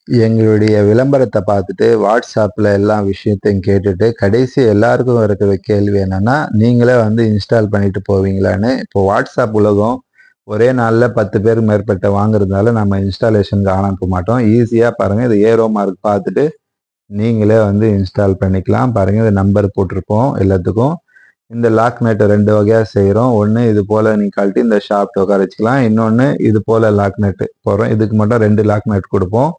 எங்களுடைய விளம்பரத்த பார்த்துட்டு WhatsAppல எல்லா விஷயத்தையும் கேட்டுட்டு, கடைசி எல்லாருக்கும் இருக்கிற கேள்வி என்னன்னா, நீங்களே வந்து இன்ஸ்டால் பண்ணிட்டு போவீங்களான்னு. இப்போ WhatsApp உலகம் ஒரே நாள்ல 10 பேருக்கு மேற்பட்ட வாங்குறதுனால நம்ம இன்ஸ்டாலேஷனுக்கு அனுப்ப மாட்டோம். ஈஸியா பாருங்க, இது ஏரோ மார்க் பார்த்துட்டு நீங்களே வந்து இன்ஸ்டால் பண்ணிக்கலாம். பாருங்க, இது நம்பர் போட்டிருப்போம் எல்லாத்துக்கும். இந்த லாக் நட் 2 வகையா செய்றோம். ஒண்ணு இது போல நீங்க கழட்டி இந்த ஷாப்ல உட்கார வச்சுக்கலாம். இன்னொன்னு இது போல லாக் நட் போடுறோம். இதுக்கு மட்டும் 2 லாக் நட் குடுப்போம்.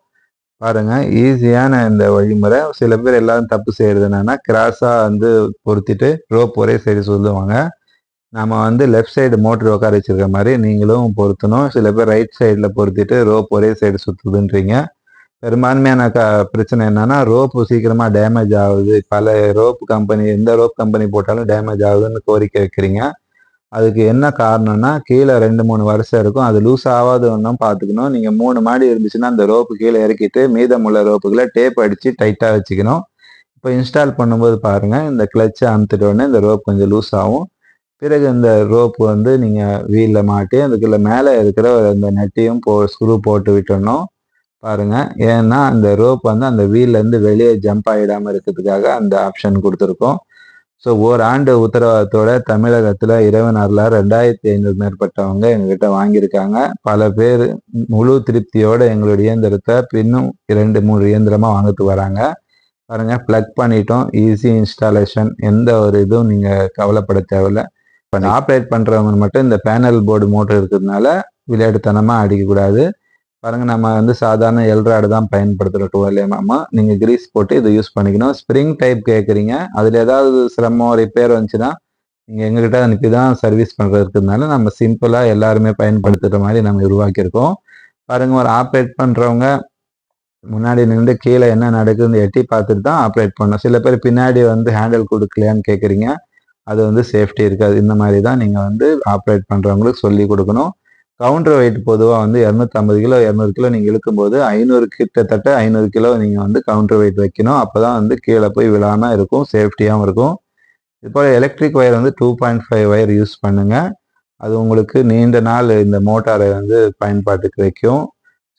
பாருங்க, ஈஸியான இந்த வழிமுறை. சில பேர் எல்லாரும் தப்பு செய்யறது என்னன்னா, கிராஸா வந்து பொருத்திட்டு ரோப் ஒரே சைடு சொல்லுவாங்க. நம்ம வந்து லெஃப்ட் சைடு மோட்டர் உட்கார வச்சிருக்க மாரி நீங்களும் பொருத்தணும். சில பேர் ரைட் சைடுல பொருத்திட்டு ரோப் ஒரே சைடு சுத்துதுன்றீங்க. பெரும்பான்மையான பிரச்சனை என்னன்னா, ரோப்பு சீக்கிரமா டேமேஜ் ஆகுது. பல ரோப் கம்பெனி எந்த ரோப் கம்பெனி போட்டாலும் டேமேஜ் ஆகுதுன்னு கோரிக்கை வைக்கிறீங்க. அதுக்கு என்ன காரணம்னா, கீழ 2, 3 வரிசை இருக்கும். அது லூஸ் ஆவாத வண்ணம் பார்த்துக்கணும். நீங்க 3 மாடி இருந்துச்சுன்னா, அந்த ரோப்பு கீழ இறக்கிட்டு, மீதமுள்ள ரோப்புகள டேப் அடிச்சு டைட்டா வச்சுக்கணும். இப்ப இன்ஸ்டால் பண்ணும்போது பாருங்க, இந்த கிளட்ச அமுத்திட்ட உடனே இந்த ரோப் கொஞ்சம் லூஸ் ஆகும். பிறகு இந்த ரோப் வந்து நீங்க வீல்ல மாட்டி, அதுக்குள்ள மேல இருக்கிற அந்த நட்டையும் ஸ்க்ரூ போட்டு விட்டுறணும். பாருங்க. ஏன்னா, அந்த ரோப் வந்து அந்த வீல்ல இருந்து வெளியே ஜம்ப் ஆயிடாம இருக்கிறதுக்காக அந்த ஆப்ஷன் குடுத்துருக்கோம். ஸோ ஓராண்டு உத்தரவாதத்தோட தமிழகத்துல இறைவன் அருளால 2500 மேற்பட்டவங்க எங்ககிட்ட வாங்கியிருக்காங்க. பல பேர் முழு திருப்தியோட எங்களுடைய இயந்திரத்த இன்னும் 2, 3 இயந்திரமா வாங்கிட்டு வராங்க. பாருங்க, பிளக் பண்ணிட்டோம். Easy installation. எந்த ஒரு இதுவும் நீங்க கவலைப்பட தேவையில்ல. இப்ப ஆப்ரேட் பண்றவங்க மட்டும் இந்த பேனல் போர்டு மோட்டர் இருக்கிறதுனால விளையாட்டுத்தனமா அடிக்கக்கூடாது. பாருங்க, நம்ம வந்து சாதாரண எல்ராடு தான் பயன்படுத்துறோம் 12 mm. நீங்க கிரீஸ் போட்டு இதை யூஸ் பண்ணிக்கணும். ஸ்ப்ரிங் டைப் கேட்குறீங்க. அதுல ஏதாவது சிரமம் ரிப்பேர் வந்துச்சுன்னா நீங்க எங்ககிட்ட அனுப்பி தான் சர்வீஸ் பண்றது இருக்கிறதுனால நம்ம சிம்பிளா எல்லாருமே பயன்படுத்துற மாதிரி நம்ம உருவாக்கியிருக்கோம். பாருங்க, ஒரு ஆப்ரேட் பண்றவங்க முன்னாடி நின்று கீழே என்ன நடக்குதுன்னு எட்டி பார்த்துட்டு தான் ஆப்ரேட் பண்ணணும். சில பேர் பின்னாடி வந்து ஹேண்டில் கொடுக்கலையான்னு கேட்குறீங்க. அது வந்து சேஃப்டி இருக்காது. இந்த மாதிரி தான் நீங்க வந்து ஆப்ரேட் பண்றவங்களுக்கு சொல்லி கொடுக்கணும். கவுண்டர் வெயிட் பொதுவா வந்து 250 கிலோ 200 கிலோ நீங்க இழுக்கும்போது 500 கிட்டத்தட்ட 500 கிலோ நீங்க வந்து கவுண்டர் வெயிட் வைக்கணும். அப்பதான் வந்து கீழே போய் விழாம இருக்கும், சேஃப்டியாவும் இருக்கும். இது போல எலக்ட்ரிக் ஒயர் வந்து 2.5 ஒயர் யூஸ் பண்ணுங்க. அது உங்களுக்கு நீண்ட நாள் இந்த மோட்டாரை வந்து பயன்பாட்டுக்கு வைக்கும்.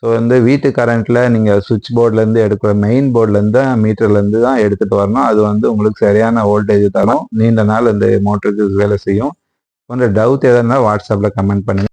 ஸோ வந்து வீட்டு கரண்ட்ல நீங்க சுவிட்ச் போர்ட்ல இருந்து எடுக்கிற மெயின் போர்ட்ல இருந்து மீட்டர்ல இருந்து தான் எடுத்துட்டு வரணும். அது வந்து உங்களுக்கு சரியான வோல்டேஜ் தரும். நீண்ட நாள் இந்த மோட்டருக்கு வேலை செய்யும். போன்ற டவுட் எதனா WhatsAppல கமெண்ட் பண்ணுங்க.